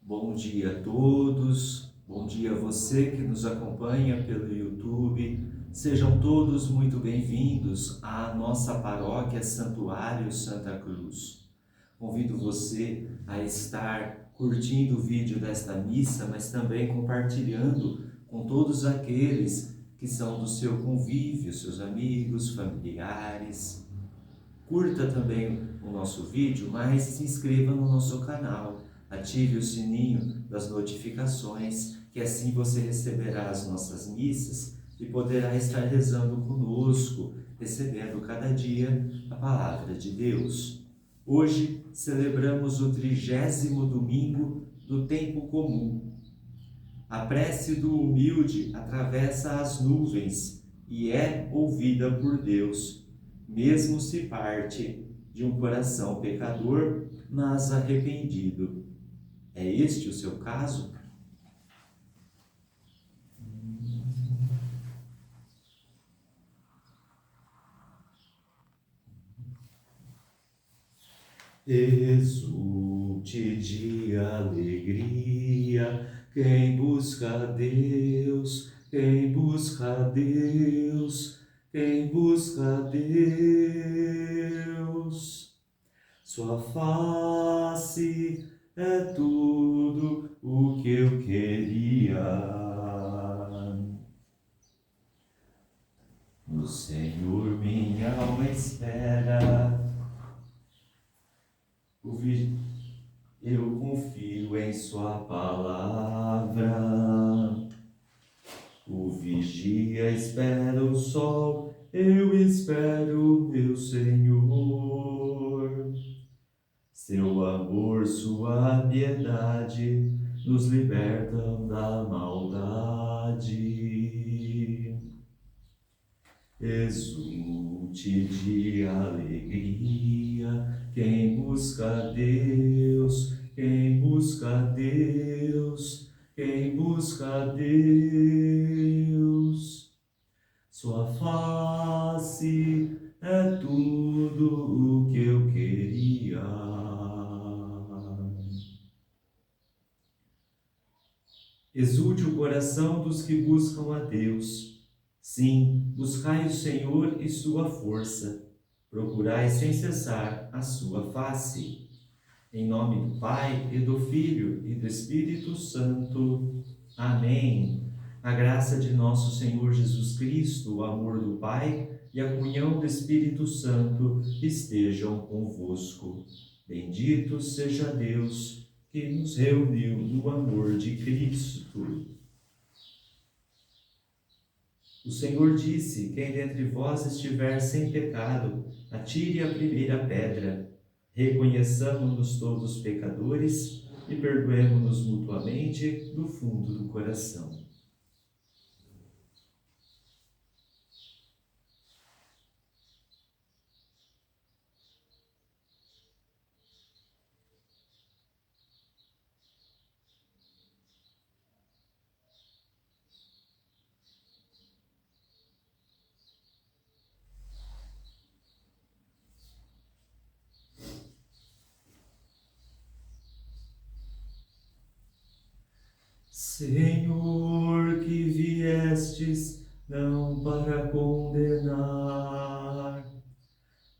Bom dia a todos, bom dia a você que nos acompanha pelo YouTube. Sejam todos muito bem-vindos à nossa paróquia Santuário Santa Cruz. Convido você a estar curtindo o vídeo desta missa, mas também compartilhando com todos aqueles que são do seu convívio, seus amigos, familiares. Curta também o nosso vídeo, mas se inscreva no nosso canal. Ative o sininho das notificações, que assim você receberá as nossas missas e poderá estar rezando conosco, recebendo cada dia a palavra de Deus. Hoje celebramos o 30º domingo do tempo comum. A prece do humilde atravessa as nuvens e é ouvida por Deus, mesmo se parte de um coração pecador, mas arrependido. É este o seu caso? Exulte de alegria quem busca a Deus, quem busca a Deus, quem busca a Deus. Sua face é tudo o que eu queria. No Senhor minha alma espera, eu confio em sua palavra. O vigia espera o sol, eu espero meu Senhor. Seu amor, sua piedade nos libertam da maldade. Exulte de alegria quem busca a Deus, quem busca a Deus, quem busca a Deus. Sua face é tudo o que eu queria. Exulte o coração dos que buscam a Deus. Sim, buscai o Senhor e sua força. Procurai sem cessar a sua face. Em nome do Pai, e do Filho, e do Espírito Santo. Amém. A graça de nosso Senhor Jesus Cristo, o amor do Pai e a comunhão do Espírito Santo estejam convosco. Bendito seja Deus que nos reuniu no amor de Cristo. O Senhor disse: quem dentre vós estiver sem pecado, atire a primeira pedra. Reconheçamo-nos todos pecadores e perdoemo-nos mutuamente do fundo do coração. Senhor, que viestes não para condenar,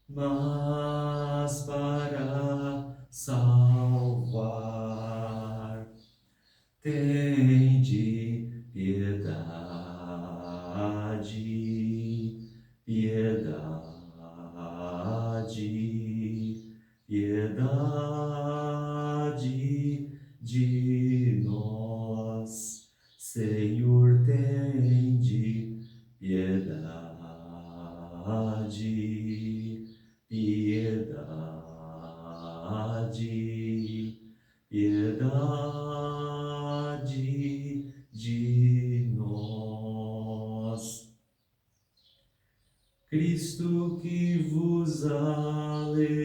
mas para salvar. Tende piedade, piedade, piedade de nós. Senhor, tende piedade, piedade, piedade de nós. Cristo, que vos alegrais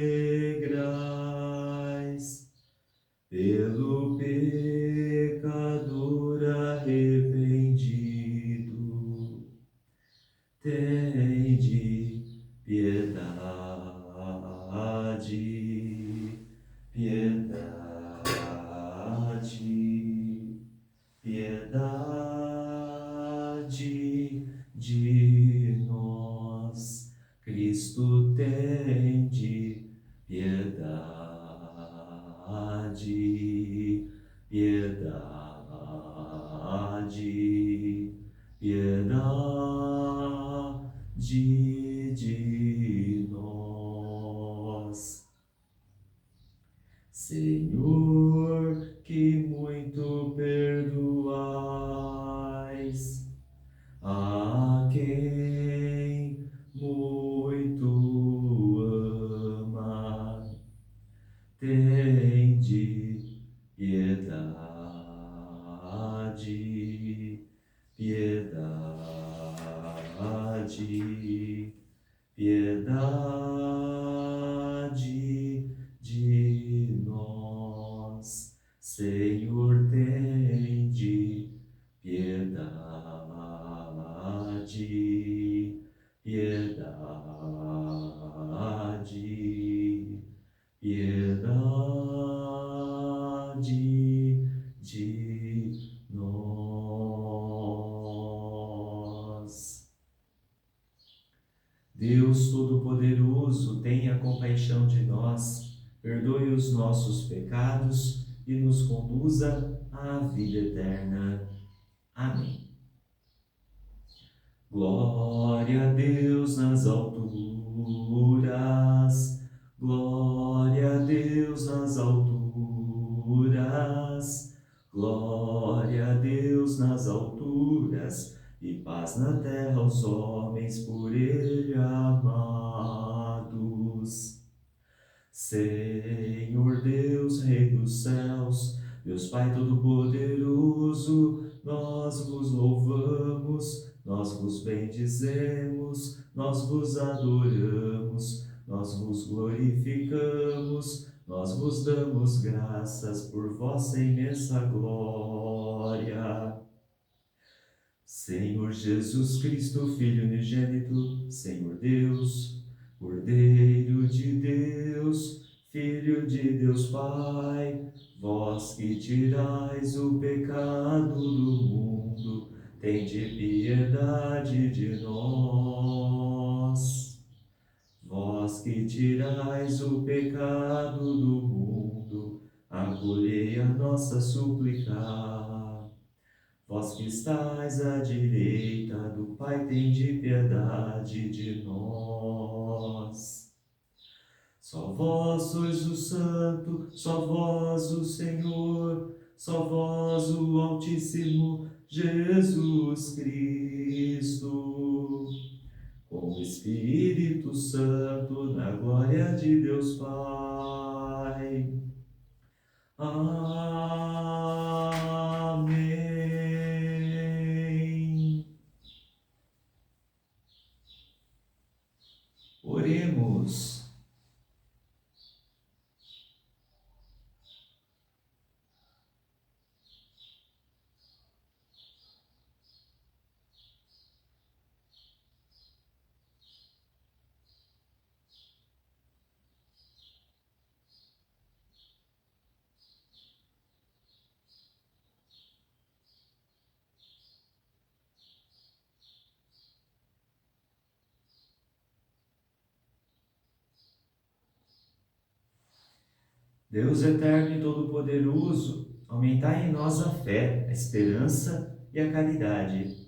pelo pecador arrependido, tende piedade, piedade piedade, piedade, piedade de nós. Senhor, que muito perdoais a quem muito ama, tende piedade, piedade, piedade de nós. Senhor, tende piedade, piedade, piedade de nós. Deus Todo-Poderoso, tenha compaixão de nós, perdoe os nossos pecados e nos conduza à vida eterna. Amém. Glória a Deus nas alturas, glória a Deus nas alturas, glória a Deus nas alturas, e paz na terra aos homens por Ele amados. Senhor Deus, Rei dos céus, Deus Pai Todo-Poderoso, nós vos louvamos, nós vos bendizemos, nós vos adoramos, nós vos glorificamos, nós vos damos graças por vossa imensa glória. Senhor Jesus Cristo, Filho unigênito, Senhor Deus, Cordeiro de Deus, Filho de Deus Pai, vós que tirais o pecado do mundo, tende piedade de nós. Vós que tirais o pecado do mundo, acolhei a nossa súplica. Vós que estais à direita do Pai, tende piedade de nós. Só vós sois o Santo, só vós o Senhor, só vós o Altíssimo Jesus Cristo. Com o Espírito Santo, na glória de Deus Pai. Amém. Oremos. Deus eterno e todo-poderoso, aumentai em nós a fé, a esperança e a caridade,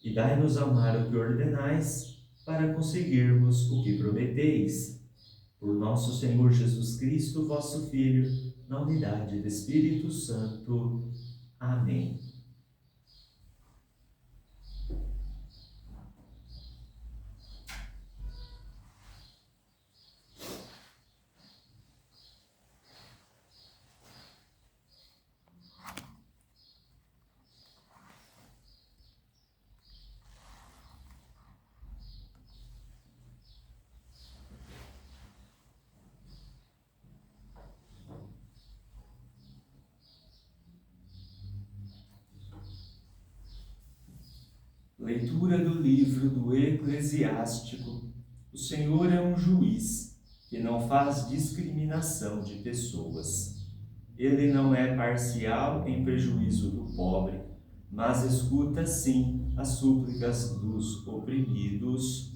e dai-nos amar o que ordenais, para conseguirmos o que prometeis. Por nosso Senhor Jesus Cristo, vosso Filho, na unidade do Espírito Santo. Amém. Leitura do livro do Eclesiástico. O Senhor é um juiz que não faz discriminação de pessoas. Ele não é parcial em prejuízo do pobre, mas escuta sim as súplicas dos oprimidos.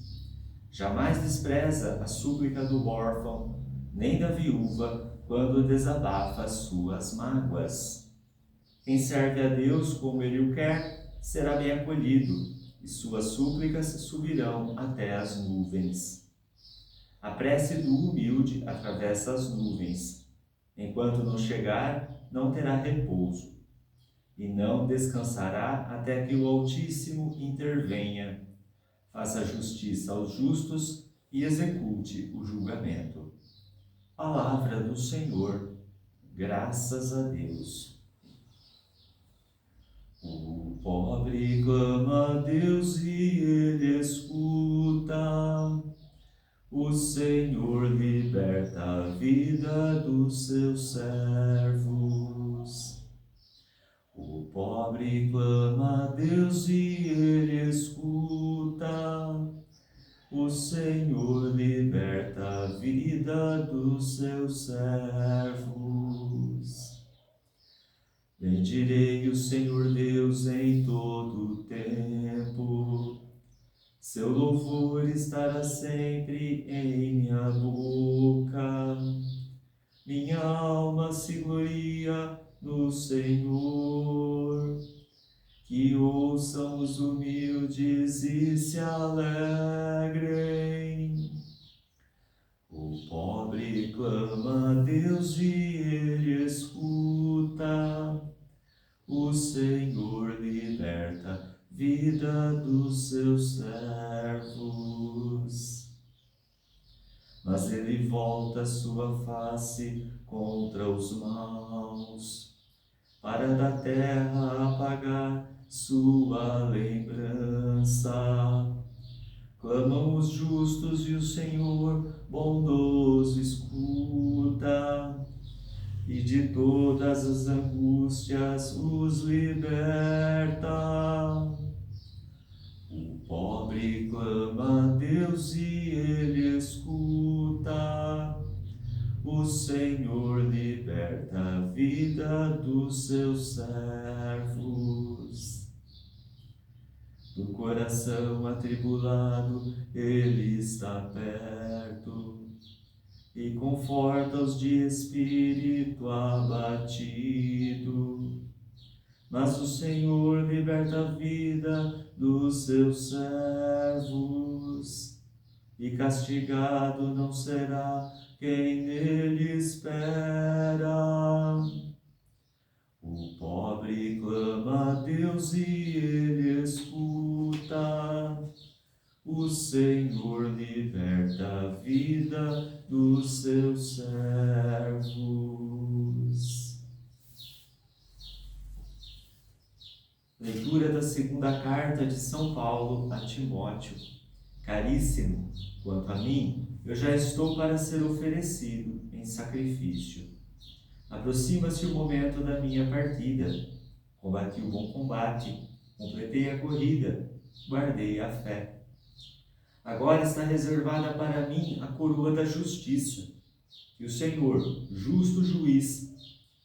Jamais despreza a súplica do órfão, nem da viúva quando desabafa as suas mágoas. Quem serve a Deus como Ele o quer, será bem acolhido, e suas súplicas subirão até as nuvens. A prece do humilde atravessa as nuvens. Enquanto não chegar, não terá repouso, e não descansará até que o Altíssimo intervenha, faça justiça aos justos e execute o julgamento. Palavra do Senhor, graças a Deus. O pobre clama a Deus e Ele escuta. O Senhor liberta a vida dos seus servos. O pobre clama a Deus e Ele escuta. O Senhor liberta a vida dos seus servos. Bendirei o Senhor Deus em todo o tempo. Seu louvor estará sempre em minha boca. Minha alma se gloria no Senhor. Que ouçam os humildes e se alegrem. O pobre clama a Deus e Ele escuta. O Senhor liberta vida dos seus servos. Mas Ele volta sua face contra os maus, para da terra apagar sua lembrança. Clamam os justos e o Senhor bondoso escuta, e de todas as angústias os liberta. O pobre clama a Deus e Ele escuta. O Senhor liberta a vida dos seus servos. Do coração atribulado Ele está perto e conforta os de espírito abatido. Mas o Senhor liberta a vida dos seus servos, e castigado não será quem nele espera. O pobre clama a Deus e Ele escuta. O Senhor liberta a vida dos seus servos. Leitura da segunda carta de São Paulo a Timóteo. Caríssimo, quanto a mim, eu já estou para ser oferecido em sacrifício. Aproxima-se o momento da minha partida. Combati o bom combate, completei a corrida, guardei a fé. Agora está reservada para mim a coroa da justiça, que o Senhor, justo juiz,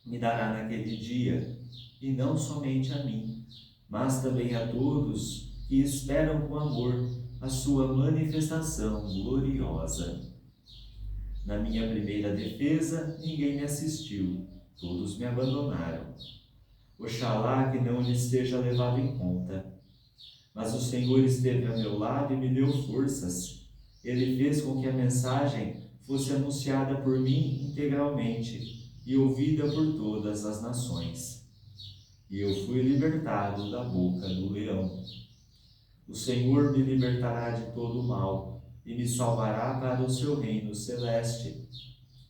me dará naquele dia, e não somente a mim, mas também a todos que esperam com amor a sua manifestação gloriosa. Na minha primeira defesa, ninguém me assistiu, todos me abandonaram. Oxalá que não lhe esteja levado em conta. Mas o Senhor esteve a meu lado e me deu forças. Ele fez com que a mensagem fosse anunciada por mim integralmente e ouvida por todas as nações. E eu fui libertado da boca do leão. O Senhor me libertará de todo o mal e me salvará para o seu reino celeste.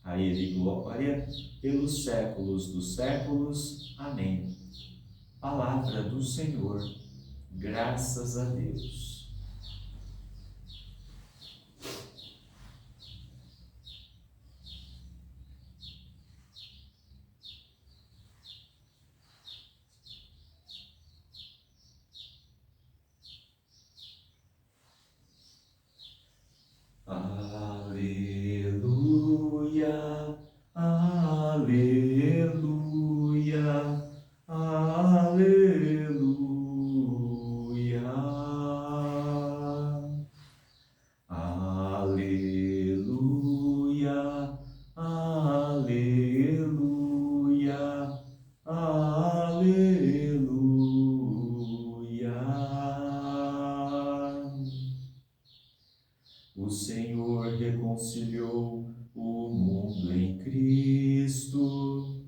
A Ele glória pelos séculos dos séculos. Amém. Palavra do Senhor. Graças a Deus. Aleluia, aleluia, aleluia, aleluia, Aleluia, aleluia. O Senhor reconciliou o mundo em Cristo,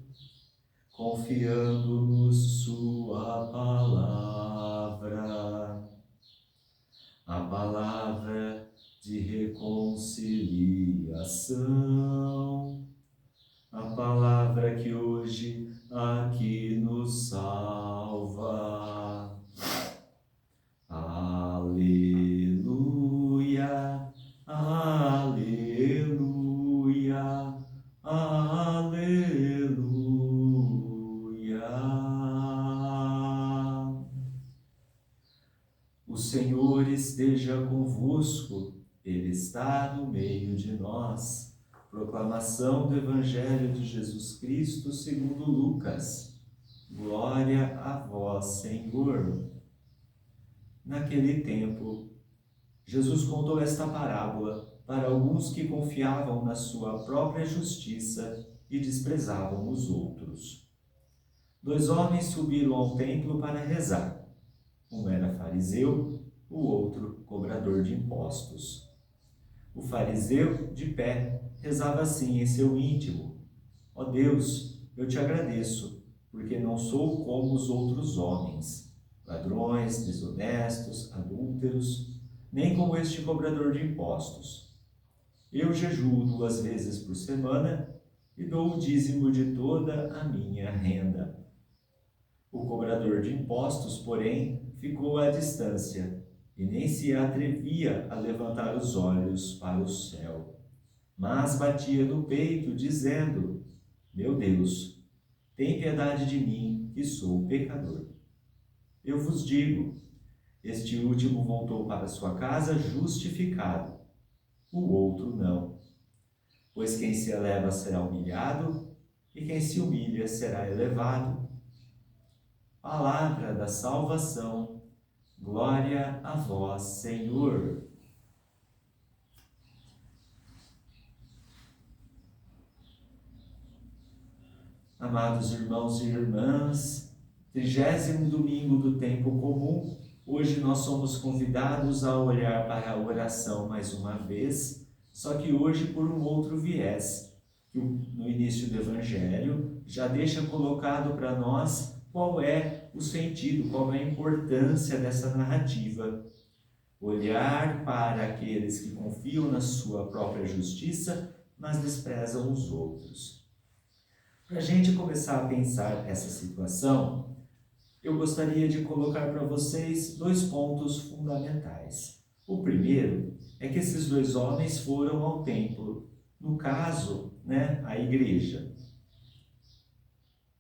confiando-nos sua palavra, a palavra de reconciliação, a palavra que hoje aqui nos salva. Aleluia, aleluia, aleluia. O Senhor esteja convosco, Ele está no meio de nós. Proclamação do Evangelho de Jesus Cristo segundo Lucas. Glória a vós, Senhor. Naquele tempo, Jesus contou esta parábola para alguns que confiavam na sua própria justiça e desprezavam os outros. 2 homens subiram ao templo para rezar. Um era fariseu, o outro cobrador de impostos. O fariseu, de pé, rezava assim em seu íntimo: Ó Deus, eu te agradeço, porque não sou como os outros homens, ladrões, desonestos, adúlteros, nem como este cobrador de impostos. Eu jejuo 2 vezes por semana e dou o dízimo de toda a minha renda. O cobrador de impostos, porém, ficou à distância e nem se atrevia a levantar os olhos para o céu, mas batia no peito, dizendo: Meu Deus, tem piedade de mim, que sou pecador. Eu vos digo, este último voltou para sua casa justificado, o outro não. Pois quem se eleva será humilhado, e quem se humilha será elevado. Palavra da salvação, glória a vós, Senhor. Amados irmãos e irmãs, 30º domingo do tempo comum, hoje nós somos convidados a olhar para a oração mais uma vez, só que hoje por um outro viés, que no início do Evangelho já deixa colocado para nós qual é o sentido, qual é a importância dessa narrativa. Olhar para aqueles que confiam na sua própria justiça, mas desprezam os outros. Para a gente começar a pensar essa situação, eu gostaria de colocar para vocês 2 pontos fundamentais. O primeiro é que esses 2 homens foram ao templo, no caso, a igreja.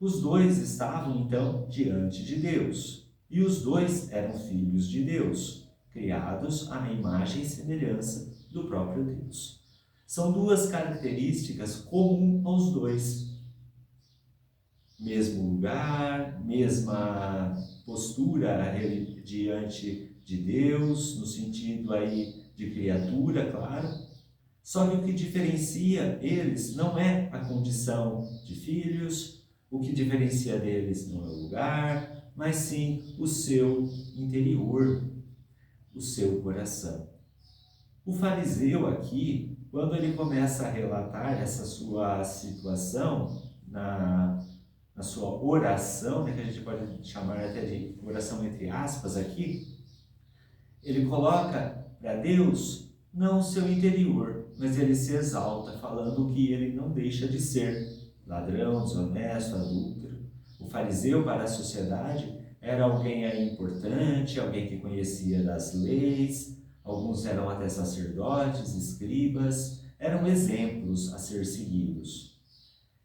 Os 2 estavam, então, diante de Deus, e os 2 eram filhos de Deus, criados à imagem e semelhança do próprio Deus. São 2 características comuns aos 2. Mesmo lugar, mesma postura diante de Deus, no sentido aí de criatura, claro. Só que o que diferencia eles não é a condição de filhos, o que diferencia deles não é o lugar, mas sim o seu interior, o seu coração. O fariseu aqui, quando ele começa a relatar essa sua situação na sua oração, que a gente pode chamar até de oração entre aspas aqui, ele coloca para Deus não o seu interior, mas ele se exalta, falando que ele não deixa de ser ladrão, desonesto, adúltero. O fariseu para a sociedade era alguém aí importante, alguém que conhecia das leis, alguns eram até sacerdotes, escribas, eram exemplos a ser seguidos.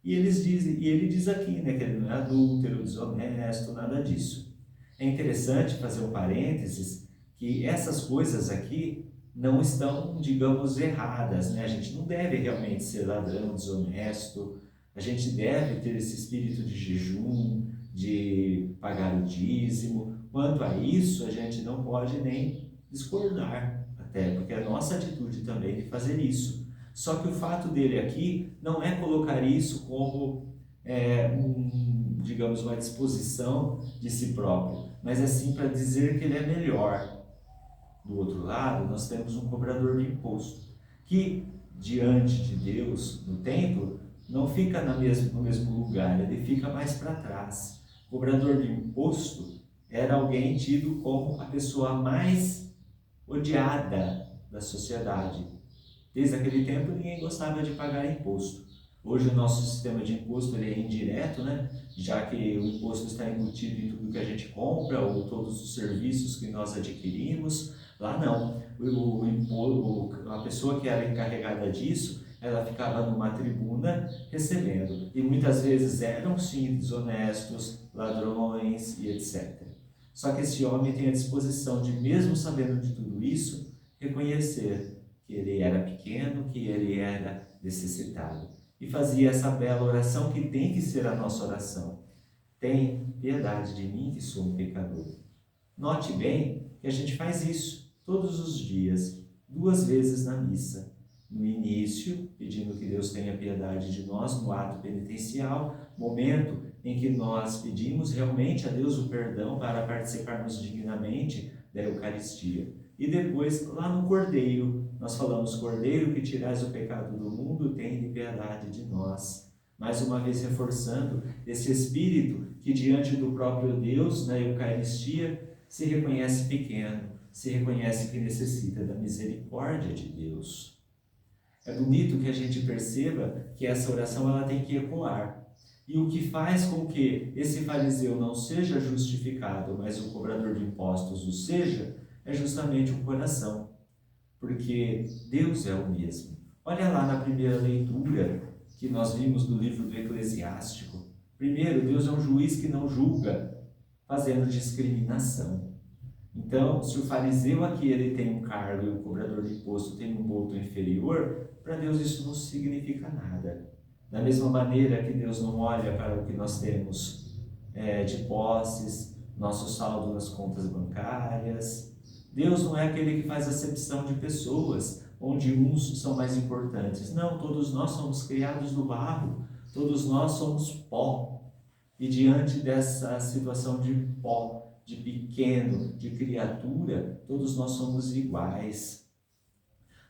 E ele diz aqui, que ele não é adúltero, desonesto, nada disso. É interessante fazer um parênteses que essas coisas aqui não estão, digamos, erradas, A gente não deve realmente ser ladrão, desonesto, a gente deve ter esse espírito de jejum, de pagar o dízimo. Quanto a isso, a gente não pode nem discordar, até porque é a nossa atitude também de fazer isso. Só que o fato dele aqui não é colocar isso como digamos, uma disposição de si próprio, mas é sim para dizer que ele é melhor. Do outro lado, nós temos um cobrador de imposto, que diante de Deus, no templo, não fica no mesmo lugar, ele fica mais para trás. O cobrador de imposto era alguém tido como a pessoa mais odiada da sociedade. Desde aquele tempo, ninguém gostava de pagar imposto. Hoje o nosso sistema de imposto ele é indireto, né? Já que o imposto está embutido em tudo que a gente compra ou todos os serviços que nós adquirimos. Lá não, a pessoa que era encarregada disso, ela ficava numa tribuna recebendo. E muitas vezes eram sim desonestos, ladrões e etc. Só que esse homem tem a disposição de, mesmo sabendo de tudo isso, reconhecer que ele era pequeno, que ele era necessitado. E fazia essa bela oração que tem que ser a nossa oração. Tem piedade de mim que sou um pecador. Note bem que a gente faz isso todos os dias, 2 vezes na missa. No início, pedindo que Deus tenha piedade de nós no ato penitencial, momento em que nós pedimos realmente a Deus o perdão para participarmos dignamente da Eucaristia. E depois, lá no Cordeiro, nós falamos: Cordeiro que tirais o pecado do mundo, tende piedade de nós. Mais uma vez reforçando esse espírito que diante do próprio Deus, na Eucaristia, se reconhece pequeno, se reconhece que necessita da misericórdia de Deus. É bonito que a gente perceba que essa oração ela tem que ecoar. E o que faz com que esse fariseu não seja justificado, mas o cobrador de impostos o seja, é justamente o coração. Porque Deus é o mesmo. Olha lá na primeira leitura que nós vimos do livro do Eclesiástico. Primeiro, Deus é um juiz que não julga fazendo discriminação. Então, se o fariseu aqui ele tem um cargo e o cobrador de imposto tem um voto inferior, para Deus isso não significa nada. Da mesma maneira que Deus não olha para o que nós temos de posses, nosso saldo nas contas bancárias. Deus não é aquele que faz acepção de pessoas, onde uns são mais importantes. Não, todos nós somos criados do barro, todos nós somos pó. E diante dessa situação de pó, de pequeno, de criatura, todos nós somos iguais.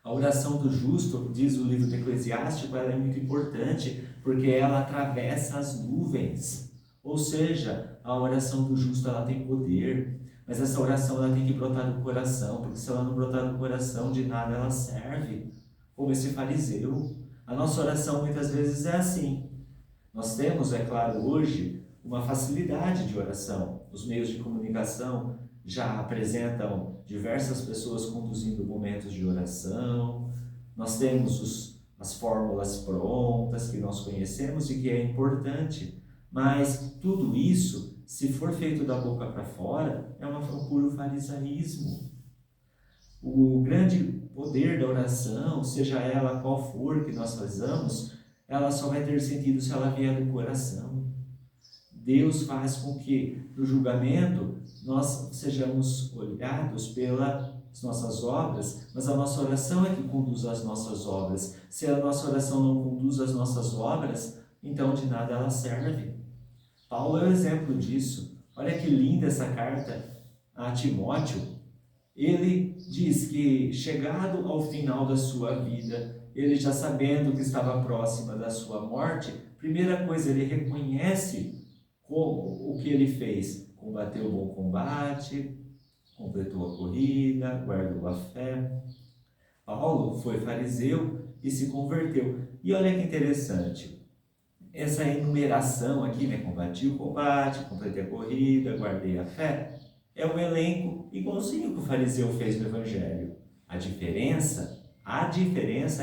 A oração do justo, diz o livro do Eclesiástico, ela é muito importante, porque ela atravessa as nuvens. Ou seja, a oração do justo ela tem poder, mas essa oração ela tem que brotar do coração, porque se ela não brotar do coração, de nada ela serve. Como esse fariseu. A nossa oração muitas vezes é assim. Nós temos, é claro, hoje, uma facilidade de oração. Os meios de comunicação já apresentam diversas pessoas conduzindo momentos de oração. Nós temos as fórmulas prontas que nós conhecemos e que é importante. Mas tudo isso, se for feito da boca para fora, é um puro farisaísmo. O grande poder da oração, seja ela qual for que nós fazemos, ela só vai ter sentido se ela vier do coração. Deus faz com que, no julgamento, nós sejamos olhados pelas nossas obras, mas a nossa oração é que conduz as nossas obras. Se a nossa oração não conduz as nossas obras, então de nada ela serve. Paulo é um exemplo disso. Olha que linda essa carta a Timóteo. Ele diz que, chegado ao final da sua vida, ele já sabendo que estava próxima da sua morte, primeira coisa, ele reconhece o que ele fez: combateu o bom combate, completou a corrida, guardou a fé. Paulo foi fariseu e se converteu. E olha que interessante, essa enumeração aqui, né? Combati o combate, completei a corrida, guardei a fé, é um elenco igualzinho que o fariseu fez no Evangelho. A diferença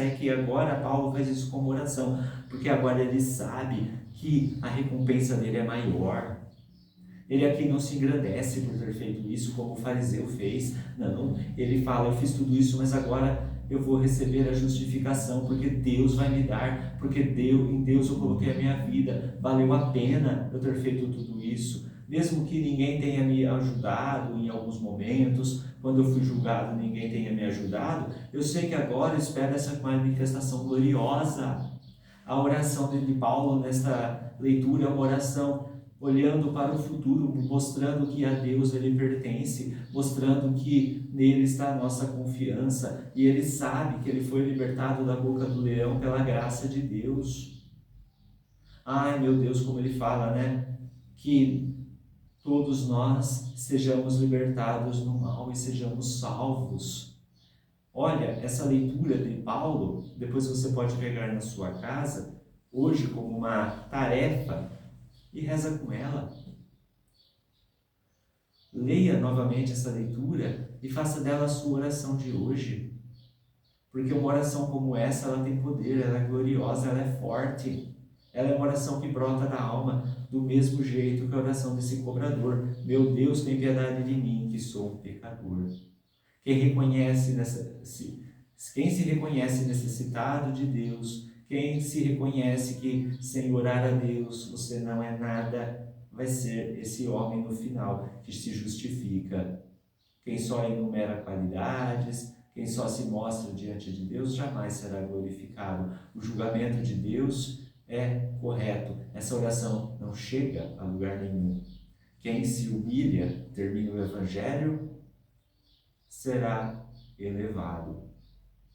é que agora Paulo faz isso como oração, porque agora ele sabe que a recompensa dele é maior. Ele aqui não se engrandece por ter feito isso como o fariseu fez. Não, ele fala: eu fiz tudo isso, mas agora eu vou receber a justificação, porque Deus vai me dar, porque em Deus eu coloquei a minha vida, valeu a pena eu ter feito tudo isso. mesmo que ninguém tenha me ajudado em alguns momentos, quando eu fui julgado ninguém tenha me ajudado, eu sei que agora eu espero essa manifestação gloriosa. A oração de Paulo nesta leitura é uma oração olhando para o futuro, mostrando que a Deus ele pertence, mostrando que nele está a nossa confiança, e ele sabe que ele foi libertado da boca do leão pela graça de Deus. Ai, meu Deus, como ele fala, né? Que todos nós sejamos libertados do mal e sejamos salvos. Olha, essa leitura de Paulo, depois você pode pegar na sua casa, hoje como uma tarefa, e reza com ela. Leia novamente essa leitura e faça dela a sua oração de hoje. Porque uma oração como essa, ela tem poder, ela é gloriosa, ela é forte. Ela é uma oração que brota da alma, do mesmo jeito que a oração desse cobrador. Meu Deus, tem piedade de mim, que sou um pecador. Quem se reconhece necessitado de Deus, quem se reconhece que sem orar a Deus você não é nada, vai ser esse homem no final que se justifica. Quem só enumera qualidades, quem só se mostra diante de Deus, jamais será glorificado. O julgamento de Deus é correto. Essa oração não chega a lugar nenhum. Quem se humilha, termina o Evangelho, será elevado.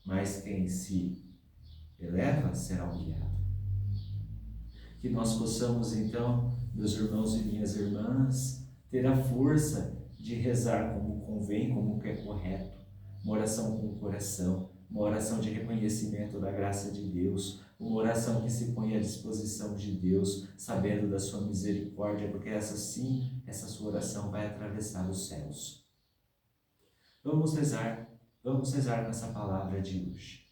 Mas quem se eleva, será humilhado. Que nós possamos, então, meus irmãos e minhas irmãs, ter a força de rezar como convém, como é correto, uma oração com o coração, uma oração de reconhecimento da graça de Deus, uma oração que se põe à disposição de Deus, sabendo da sua misericórdia, porque essa sua oração vai atravessar os céus. Vamos rezar com essa palavra de hoje.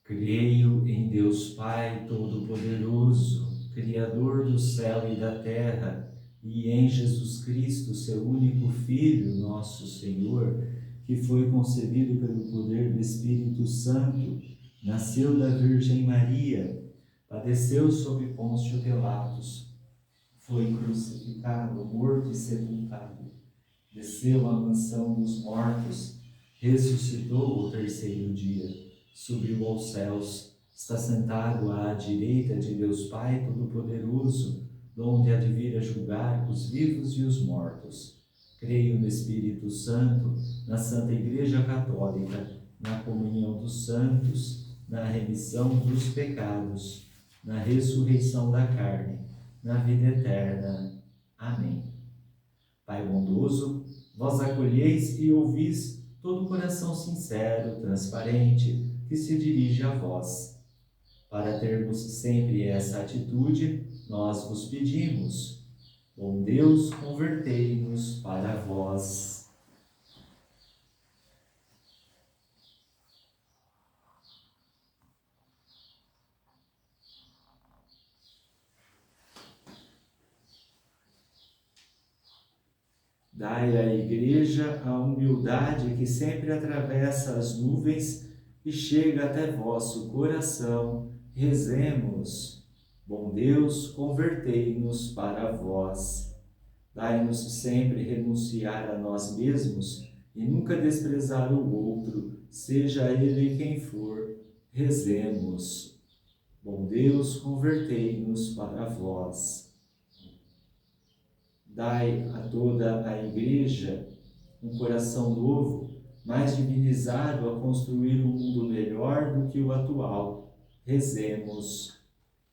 Creio em Deus Pai Todo-Poderoso, Criador do céu e da terra, e em Jesus Cristo, seu único Filho, nosso Senhor, que foi concebido pelo poder do Espírito Santo, nasceu da Virgem Maria, padeceu sob Pôncio Pilatos, foi crucificado, morto e sepultado, desceu à mansão dos mortos, ressuscitou ao terceiro dia, subiu aos céus, está sentado à direita de Deus Pai Todo-Poderoso, donde há de vir a julgar os vivos e os mortos. Creio no Espírito Santo, na Santa Igreja Católica, na comunhão dos santos, na remissão dos pecados, na ressurreição da carne, na vida eterna. Amém. Pai bondoso, vós acolheis e ouvis todo coração sincero, transparente, que se dirige a vós. Para termos sempre essa atitude, nós vos pedimos: bom Deus, convertei-nos para vós. Dai à Igreja a humildade que sempre atravessa as nuvens e chega até vosso coração. Rezemos. Bom Deus, convertei-nos para vós. Dai-nos sempre renunciar a nós mesmos e nunca desprezar o outro, seja ele quem for. Rezemos. Bom Deus, convertei-nos para vós. Dai a toda a Igreja um coração novo, mais divinizado a construir um mundo melhor do que o atual. Rezemos.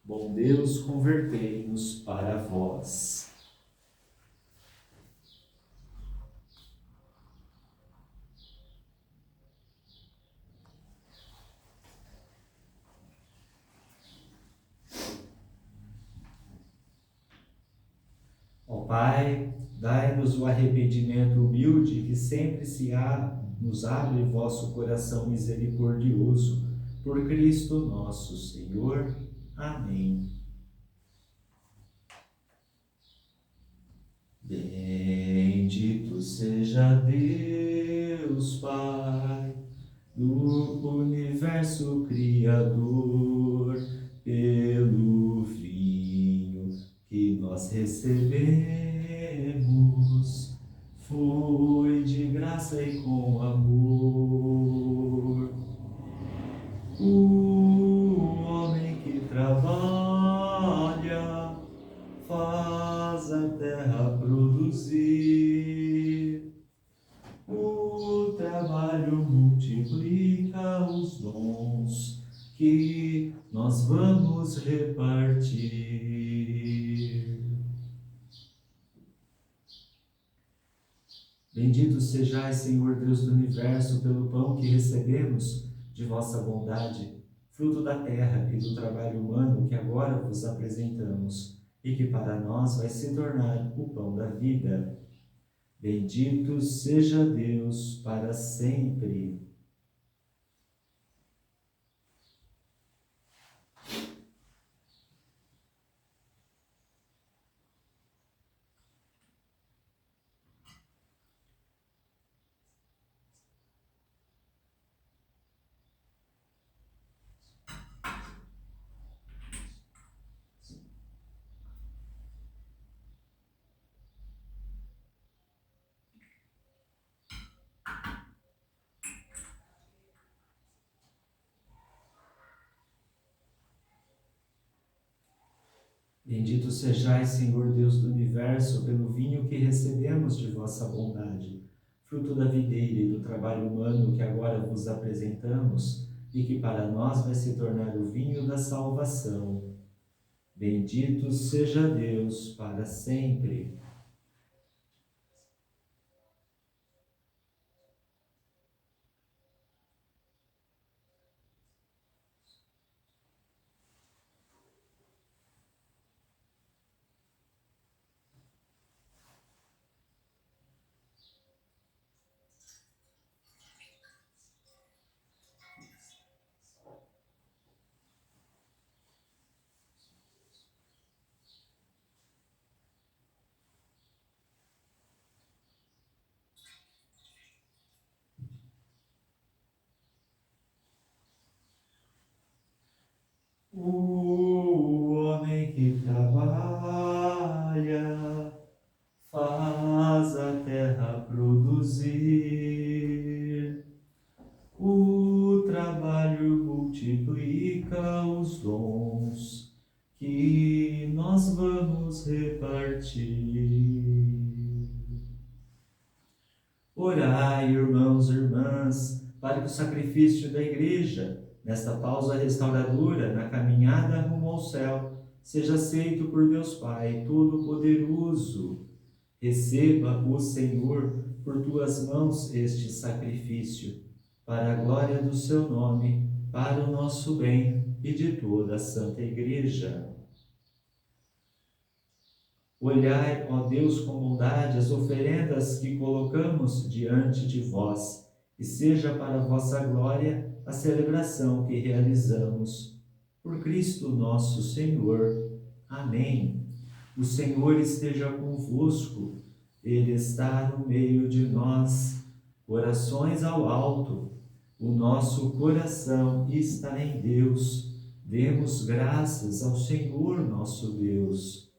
Bom Deus, convertei-nos para vós. Ó Pai, dai-nos o arrependimento humilde que sempre nos abre vosso coração misericordioso. Por Cristo nosso Senhor. Amém. Bendito seja Deus, Pai, do universo Criador, pelo vinho que nós recebemos, foi de graça e com amor. O homem que trabalha faz a terra produzir. O trabalho multiplica os dons que nós vamos repartir. Bendito sejais, Senhor Deus do Universo, pelo pão que recebemos de vossa bondade, fruto da terra e do trabalho humano que agora vos apresentamos, e que para nós vai se tornar o pão da vida. Bendito seja Deus para sempre. Bendito sejais, Senhor Deus do Universo, pelo vinho que recebemos de vossa bondade, fruto da videira e do trabalho humano que agora vos apresentamos, e que para nós vai se tornar o vinho da salvação. Bendito seja Deus para sempre. O homem que trabalha faz a terra produzir. O trabalho multiplica os dons que nós vamos repartir. Orai, irmãos e irmãs, para que o sacrifício da Igreja, nesta pausa restauradora na caminhada rumo ao céu, seja aceito por Deus Pai Todo-Poderoso. Receba o Senhor por tuas mãos este sacrifício, para a glória do seu nome, para o nosso bem e de toda a Santa Igreja. Olhai, ó Deus, com bondade as oferendas que colocamos diante de vós, e seja para a vossa glória a celebração que realizamos. Por Cristo nosso Senhor. Amém. O Senhor esteja convosco. Ele está no meio de nós, corações ao alto. O nosso coração está em Deus. Demos graças ao Senhor nosso Deus.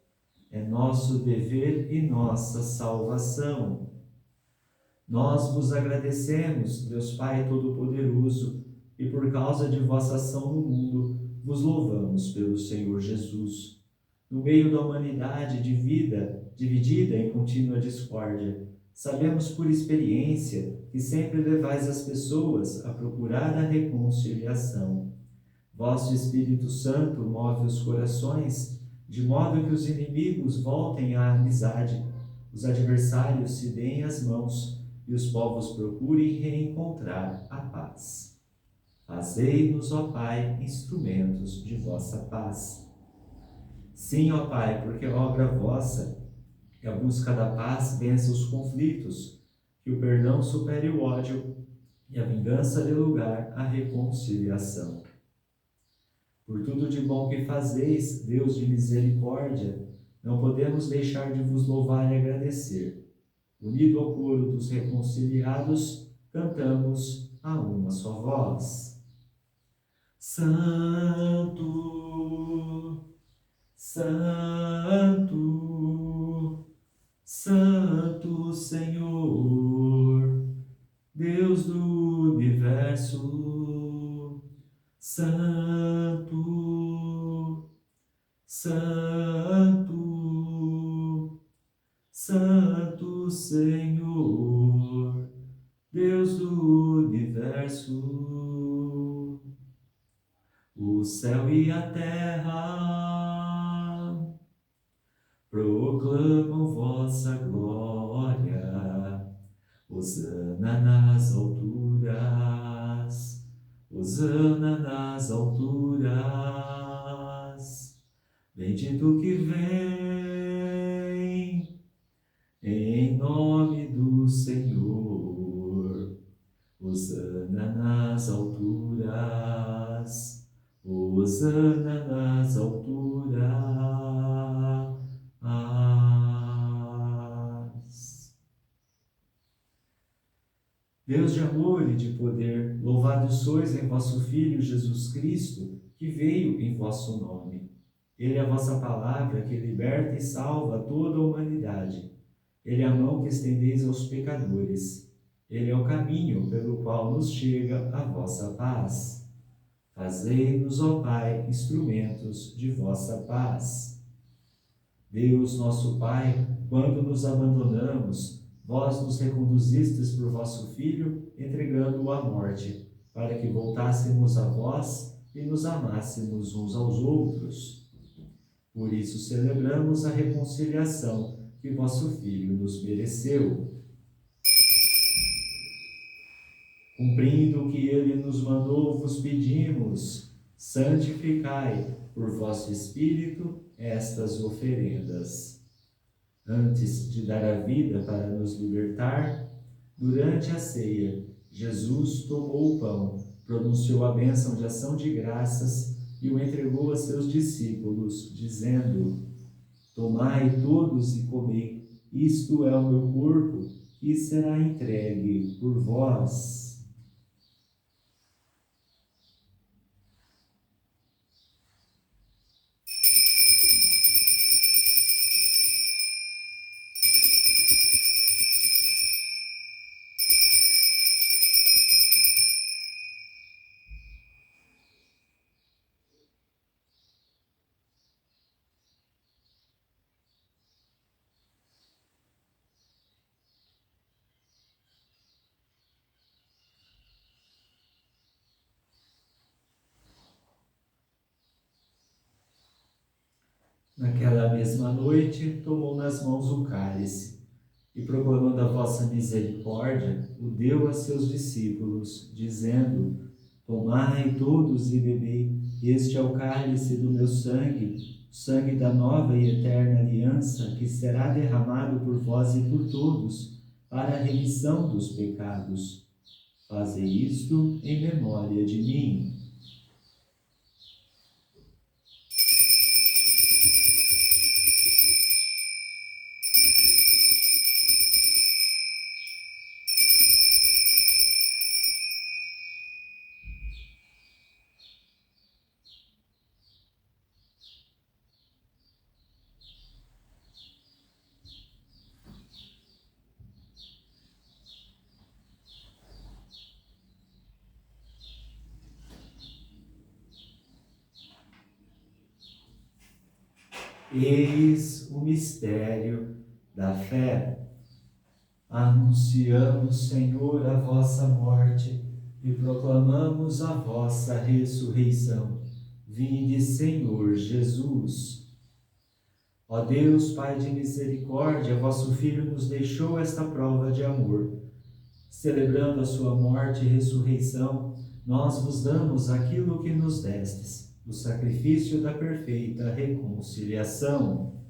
É nosso dever e nossa salvação. Nós vos agradecemos, Deus Pai Todo-Poderoso, e por causa de vossa ação no mundo, vos louvamos pelo Senhor Jesus. No meio da humanidade de vida dividida em contínua discórdia, sabemos por experiência que sempre levais as pessoas a procurar a reconciliação. Vosso Espírito Santo move os corações, de modo que os inimigos voltem à amizade, os adversários se deem as mãos e os povos procurem reencontrar a paz. Fazei-nos, ó Pai, instrumentos de vossa paz. Sim, ó Pai, porque é obra vossa que a busca da paz vença os conflitos, que o perdão supere o ódio e a vingança dê lugar à reconciliação. Por tudo de bom que fazeis, Deus de misericórdia, não podemos deixar de vos louvar e agradecer. Unido ao coro dos reconciliados, cantamos a uma só voz. Santo, Santo, Santo Senhor, Deus do universo. Santo, Santo, Santo Senhor, Deus do universo. O céu e a terra proclamam vossa glória. Hosana nas alturas, hosana nas alturas. Bendito que vem em nome do Senhor. Hosana nas alturas, hosana nas alturas. Deus de amor e de poder, louvado sois em vosso Filho Jesus Cristo, que veio em vosso nome. Ele é a vossa palavra que liberta e salva toda a humanidade. Ele é a mão que estendeis aos pecadores. Ele é o caminho pelo qual nos chega a vossa paz. Fazei-nos, ó Pai, instrumentos de vossa paz. Deus, nosso Pai, quando nos abandonamos, vós nos reconduzistes por vosso Filho, entregando-o à morte, para que voltássemos a vós e nos amássemos uns aos outros. Por isso celebramos a reconciliação que vosso Filho nos mereceu. Cumprindo o que ele nos mandou, vos pedimos, santificai por vosso Espírito estas oferendas. Antes de dar a vida para nos libertar, durante a ceia, Jesus tomou o pão, pronunciou a bênção de ação de graças e o entregou a seus discípulos, dizendo: Tomai todos e comei, isto é o meu corpo, que será entregue por vós. Naquela mesma noite, tomou nas mãos o cálice e, proclamando a vossa misericórdia, o deu a seus discípulos, dizendo: Tomai todos e bebei, este é o cálice do meu sangue, o sangue da nova e eterna aliança, que será derramado por vós e por todos, para a remissão dos pecados. Fazei isto em memória de mim. Eis o mistério da fé. Anunciamos, Senhor, a vossa morte e proclamamos a vossa ressurreição. Vinde, Senhor Jesus. Ó Deus, Pai de misericórdia, vosso Filho nos deixou esta prova de amor. Celebrando a sua morte e ressurreição, nós vos damos aquilo que nos destes, o sacrifício da perfeita reconciliação.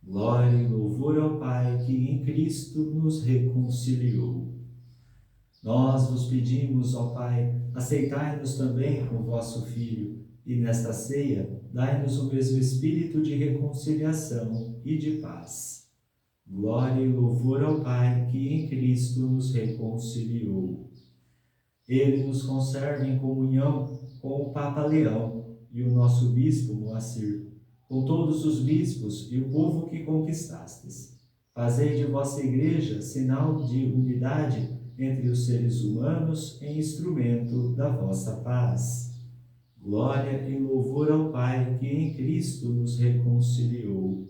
Glória e louvor ao Pai que em Cristo nos reconciliou. Nós vos pedimos, ó Pai, aceitai-nos também com vosso Filho, e nesta ceia dai-nos o mesmo espírito de reconciliação e de paz. Glória e louvor ao Pai que em Cristo nos reconciliou. Ele nos conserve em comunhão com o Papa Leão e o nosso Bispo Moacir, com todos os bispos e o povo que conquistastes. Fazei de vossa Igreja sinal de unidade entre os seres humanos em instrumento da vossa paz. Glória e louvor ao Pai que em Cristo nos reconciliou.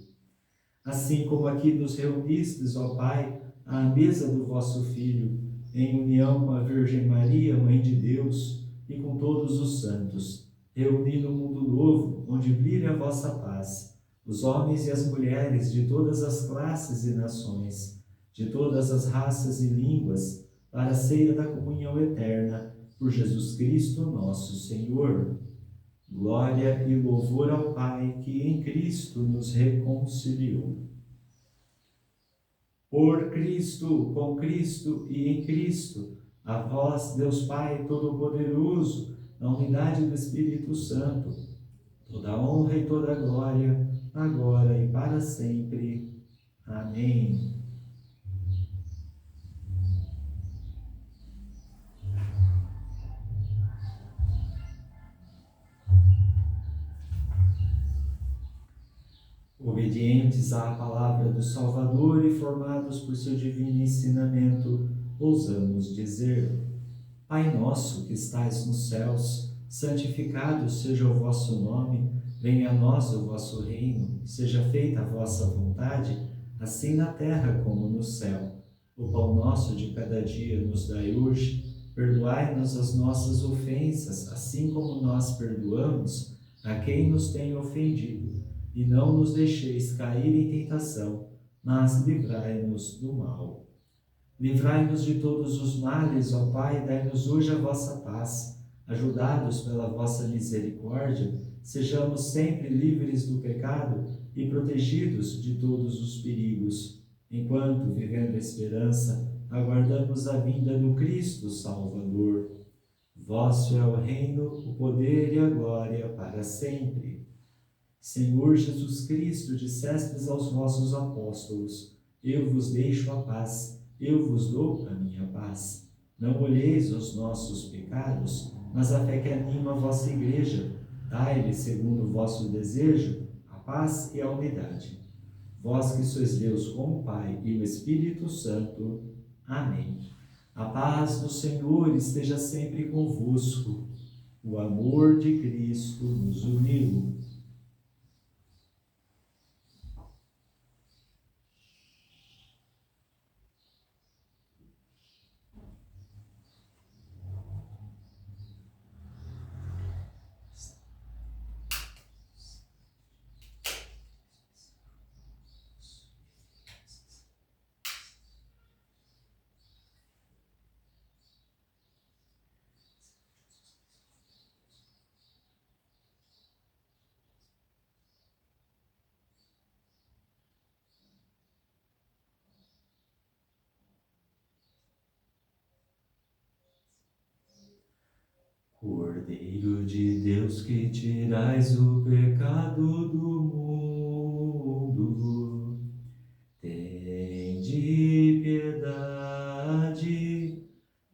Assim como aqui nos reunistes, ó Pai, à mesa do vosso Filho, em união com a Virgem Maria, Mãe de Deus, e com todos os santos, reuni no mundo novo, onde brilha a vossa paz, os homens e as mulheres de todas as classes e nações, de todas as raças e línguas, para a ceia da comunhão eterna, por Jesus Cristo nosso Senhor. Glória e louvor ao Pai que em Cristo nos reconciliou. Por Cristo, com Cristo e em Cristo, a vós, Deus Pai Todo-Poderoso, na unidade do Espírito Santo, toda honra e toda glória, agora e para sempre. Amém. Obedientes à palavra do Salvador e formados por seu divino ensinamento, ousamos dizer: Pai nosso que estais nos céus, santificado seja o vosso nome, venha a nós o vosso reino, seja feita a vossa vontade, assim na terra como no céu. O pão nosso de cada dia nos dai hoje, perdoai-nos as nossas ofensas, assim como nós perdoamos a quem nos tem ofendido. E não nos deixeis cair em tentação, mas livrai-nos do mal. Livrai-nos de todos os males, ó Pai, dai-nos hoje a vossa paz. Ajudados pela vossa misericórdia, sejamos sempre livres do pecado e protegidos de todos os perigos, enquanto, vivendo a esperança, aguardamos a vinda do Cristo Salvador. Vosso é o reino, o poder e a glória para sempre. Senhor Jesus Cristo, dissestes aos vossos apóstolos: eu vos deixo a paz, eu vos dou a minha paz. Não olheis os nossos pecados, mas a fé que anima a vossa Igreja. Dai-lhe, segundo o vosso desejo, a paz e a unidade. Vós que sois Deus com o Pai e o Espírito Santo. Amém. A paz do Senhor esteja sempre convosco. O amor de Cristo nos uniu. Cordeiro de Deus que tirais o pecado do mundo, tende piedade,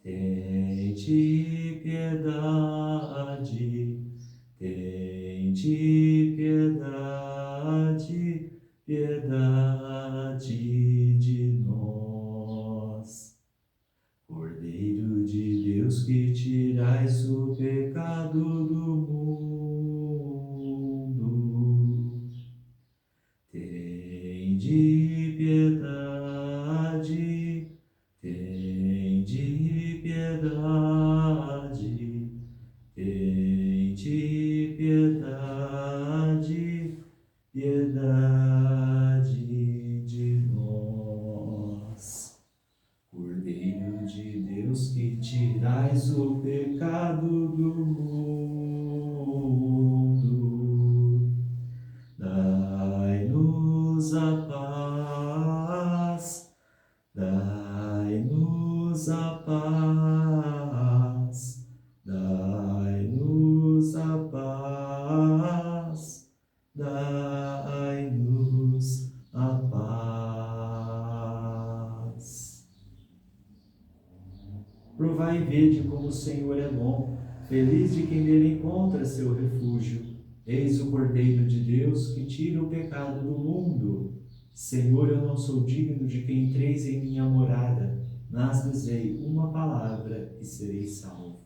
tende piedade, tende piedade, piedade de nós. Cordeiro de Deus que tirais o pecado do mundo, tirais o pecado do mundo. Dai-nos a paz, dai-nos a paz, dai-nos a paz, dai-nos a paz. Provai e vede como o Senhor é bom, feliz de quem nele encontra seu refúgio. Eis o Cordeiro de Deus que tira o pecado do mundo. Senhor, eu não sou digno de que entreis em minha morada, mas dizei uma palavra e serei salvo.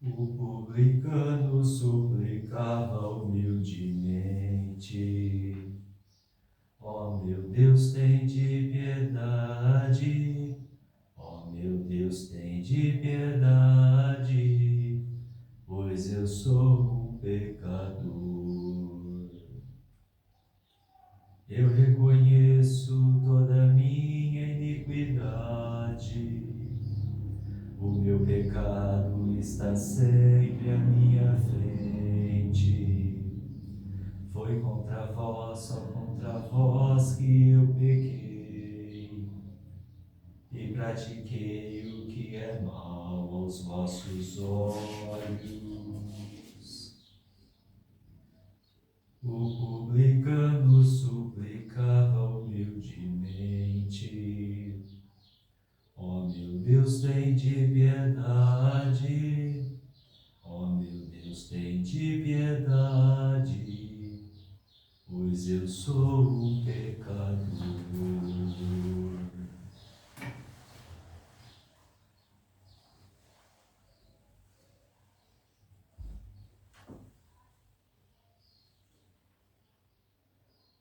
O publicano suplicava humildemente: ó meu Deus, tem de piedade, ó meu Deus, tem de piedade. O meu pecado está sempre à minha frente. Foi contra vós, só contra vós que eu pequei e pratiquei o que é mal aos vossos olhos. O publicano suplicava humildemente: ó meu Deus, tem de piedade, ó meu Deus, tem de piedade, pois eu sou um pecador.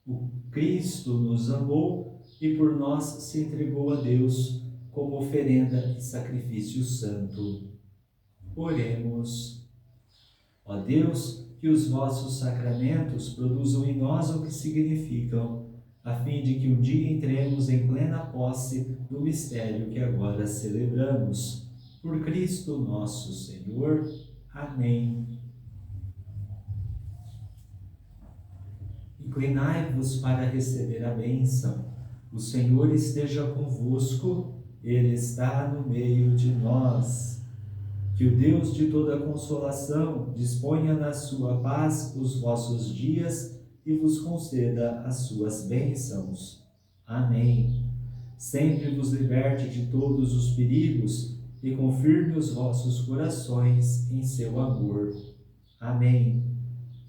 O Cristo nos amou e por nós se entregou a Deus como oferenda e sacrifício santo. Oremos. Ó Deus, que os vossos sacramentos produzam em nós o que significam, a fim de que um dia entremos em plena posse do mistério que agora celebramos. Por Cristo nosso Senhor. Amém. Inclinai-vos para receber a bênção. O Senhor esteja convosco, Ele está no meio de nós. Que o Deus de toda consolação disponha na sua paz os vossos dias e vos conceda as suas bênçãos. Amém. Sempre vos liberte de todos os perigos e confirme os vossos corações em seu amor. Amém.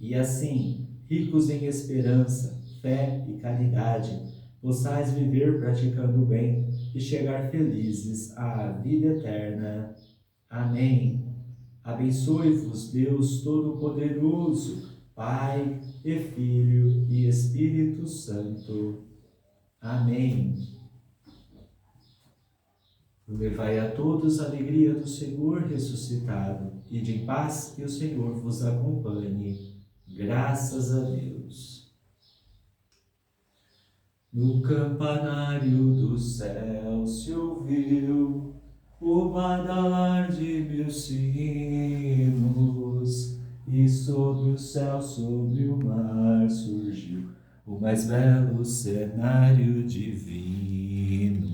E assim, ricos em esperança, fé e caridade, possais viver praticando o bem e chegar felizes à vida eterna. Amém. Abençoe-vos Deus Todo-Poderoso, Pai e Filho e Espírito Santo. Amém. Levai a todos a alegria do Senhor ressuscitado, e de paz que o Senhor vos acompanhe. Graças a Deus. No campanário do céu se ouviu o badalar de 1000 sinos, e sobre o céu, sobre o mar surgiu o mais belo cenário divino.